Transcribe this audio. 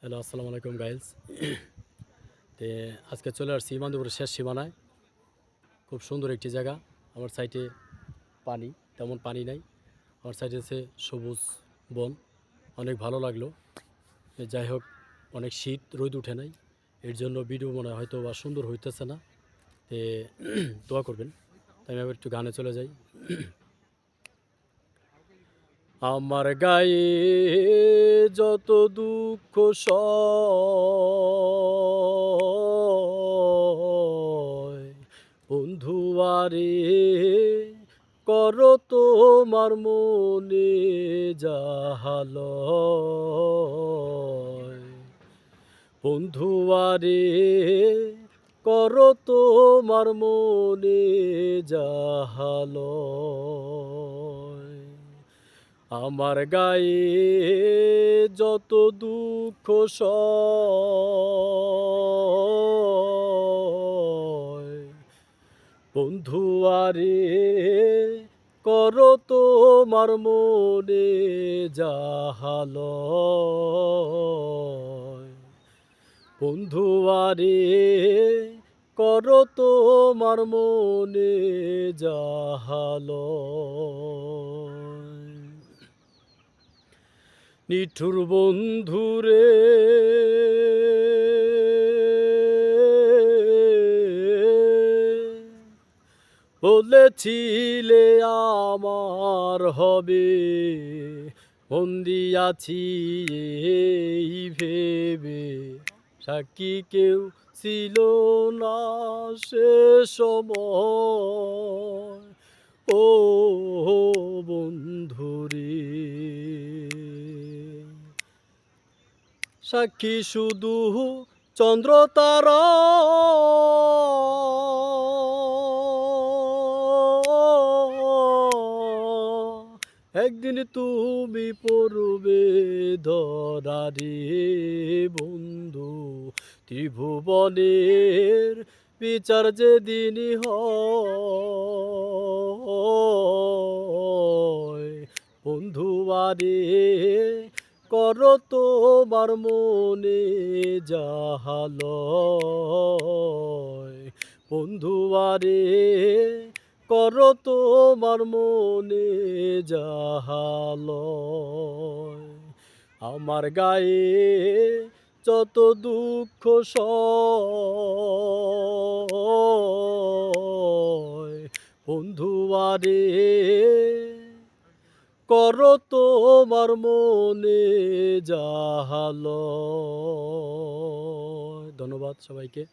Hello, আসসালামু আলাইকুম guys. তে আজকে চলে আসছি ইমামপুরের শেষ সীমানায়। খুব সুন্দর একটি জায়গা। আমার সাইডে পানি, তেমন পানি নাই। আমার সাইডে আছে সবুজ বন, অনেক ভালো লাগলো। যাই হোক, অনেক শীত, রোদ উঠে নাই, এর জন্য ভিডিও মনে হয় হয়তো বা সুন্দর হইতেছে না। তে দোয়া করবেন। তাই আমি আবার একটু গানে চলে যাই। আমার গায়ে যত দুঃখ সয়, বন্ধু আরে করো তোমার মনে যাহালয়। বন্ধু আরে করো তোমার মনে যাহালয়। আমার গায়ে যত দুঃখ সয়, বন্ধু আরে করো তোমার মনে যাহালয়। বন্ধু আরে করো তোমার মনে যাহালয়। নিঠুর বন্ধুরে বলেছিলে আমার হবে, বন্দি আছি এই ভেবে, সাক্ষী কেউ ছিল না সে সময়। ও বন্ধুরে, সাক্ষী শুধু চন্দ্র তারা, একদিন তুমি পড়বে ধরারে। বন্ধু, ত্রিভুবনের বিচার যেদিন হয়, বন্ধু আরে করো তোমার মনে যাহালয়। বন্ধু আরে করো তোমার মনে যাহালয়। আমার গায়ে যত দুঃখ সয়, বন্ধু আরে করো তোমার মনে যাহালয়। ধন্যবাদ সবাইকে।